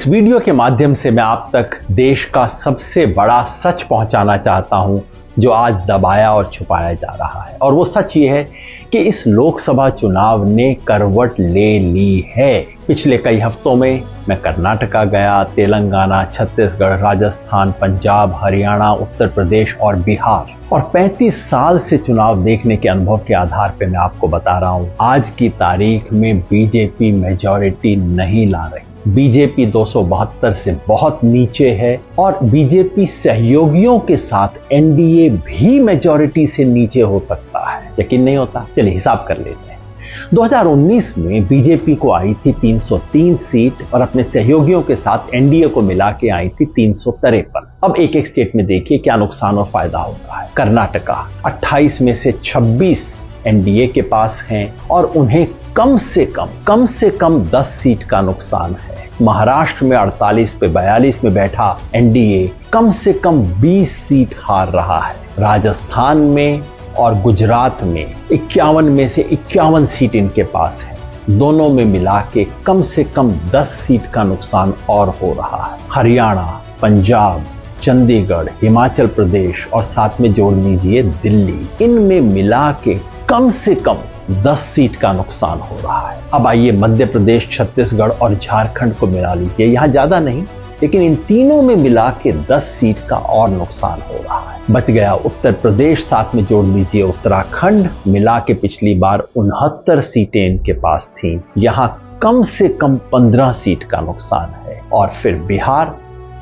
इस वीडियो के माध्यम से मैं आप तक देश का सबसे बड़ा सच पहुंचाना चाहता हूं जो आज दबाया और छुपाया जा रहा है। और वो सच ये है कि इस लोकसभा चुनाव ने करवट ले ली है। पिछले कई हफ्तों में मैं कर्नाटका गया, तेलंगाना, छत्तीसगढ़, राजस्थान, पंजाब, हरियाणा, उत्तर प्रदेश और बिहार, और 35 साल से चुनाव देखने के अनुभव के आधार पर मैं आपको बता रहा हूं, आज की तारीख में बीजेपी मेजॉरिटी नहीं ला रही। बीजेपी 272 से बहुत नीचे है और बीजेपी सहयोगियों के साथ एनडीए भी मेजॉरिटी से नीचे हो सकता है। यकीन नहीं होता? चलिए हिसाब कर लेते हैं। 2019 में बीजेपी को आई थी 303 सीट और अपने सहयोगियों के साथ एनडीए को मिला के आई थी 353। अब एक एक स्टेट में देखिए क्या नुकसान और फायदा होता है। कर्नाटका 28 में से 26 एनडीए के पास हैं और उन्हें कम से कम 10 सीट का नुकसान है। महाराष्ट्र में 48 पे 42 में बैठा एनडीए कम से कम 20 सीट हार रहा है। राजस्थान में और गुजरात में 51 में से 51 सीट इनके पास है। दोनों में मिला के कम से कम 10 सीट का नुकसान और हो रहा है। हरियाणा, पंजाब, चंडीगढ़, हिमाचल प्रदेश और साथ में जोड़ लीजिए दिल्ली, इनमें मिला के कम से कम 10 सीट का नुकसान हो रहा है। अब आइए मध्य प्रदेश, छत्तीसगढ़ और झारखंड को मिला लीजिए। यहां ज्यादा नहीं, लेकिन इन तीनों में मिला के 10 सीट का और नुकसान हो रहा है। बच गया उत्तर प्रदेश, साथ में जोड़ लीजिए उत्तराखंड, मिला के पिछली बार 69 सीटें इनके पास थीं। यहां कम से कम 15 सीट का नुकसान है। और फिर बिहार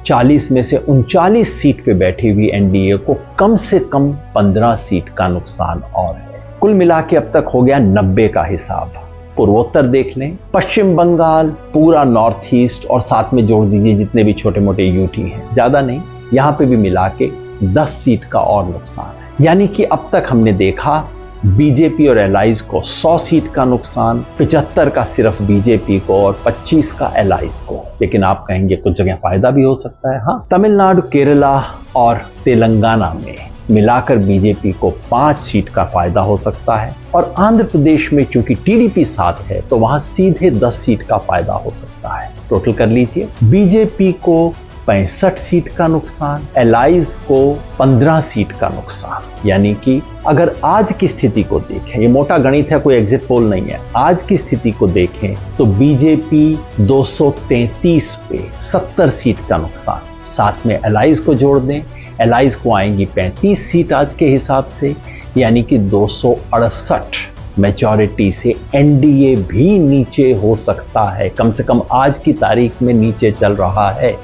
40 में से 39 सीट पे बैठी हुई एनडीए को कम से कम 15 सीट का नुकसान और है। कुल मिला के अब तक हो गया 90 का हिसाब। पूर्वोत्तर देख लें, पश्चिम बंगाल, पूरा नॉर्थ ईस्ट और साथ में जोड़ दीजिए जितने भी छोटे मोटे यूटी हैं, ज्यादा नहीं, यहां पे भी मिला के 10 सीट का और नुकसान है। यानी कि अब तक हमने देखा बीजेपी और एलाइज को 100 सीट का नुकसान, 75 का सिर्फ बीजेपी को और 25 का एलाइज को। लेकिन आप कहेंगे कुछ जगह फायदा भी हो सकता है। हाँ, तमिलनाडु, केरला और तेलंगाना में मिलाकर बीजेपी को 5 सीट का फायदा हो सकता है। और आंध्र प्रदेश में चूंकि टीडीपी साथ है तो वहां सीधे 10 सीट का फायदा हो सकता है। टोटल कर लीजिए, बीजेपी को 65 सीट का नुकसान, एलाइज को 15 सीट का नुकसान। यानी कि अगर आज की स्थिति को देखें, ये मोटा गणित है, कोई एग्जिट पोल नहीं है, आज की स्थिति को देखें तो बीजेपी 233 पे 70 सीट का नुकसान, साथ में एलाइज को जोड़ दें, एलाइज को आएंगी 35 सीट आज के हिसाब से, यानी कि 268 मेजॉरिटी से एनडीए भी नीचे हो सकता है। कम से कम आज की तारीख में नीचे चल रहा है।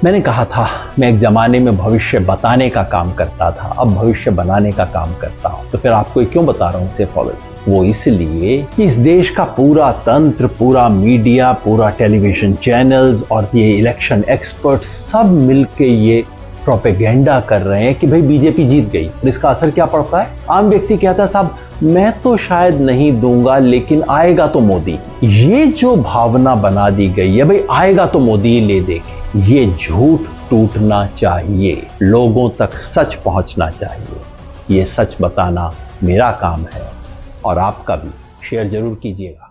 मैंने कहा था मैं एक जमाने में भविष्य बताने का काम करता था, अब भविष्य बनाने का काम करता हूं। तो फिर आपको क्यों बता रहा हूं सेफोलॉजी? वो इसलिए कि इस देश का पूरा तंत्र, पूरा मीडिया, पूरा टेलीविजन चैनल्स और ये इलेक्शन एक्सपर्ट सब मिलके ये प्रोपेगेंडा कर रहे हैं कि भाई बीजेपी जीत गई। और इसका असर क्या पड़ता है? आम व्यक्ति कहता है साहब मैं तो शायद नहीं दूंगा लेकिन आएगा तो मोदी। ये जो भावना बना दी गई है भाई आएगा तो मोदी ही ले देंगे, ये झूठ टूटना चाहिए। लोगों तक सच पहुंचना चाहिए। ये सच बताना मेरा काम है और आपका भी। शेयर जरूर कीजिएगा।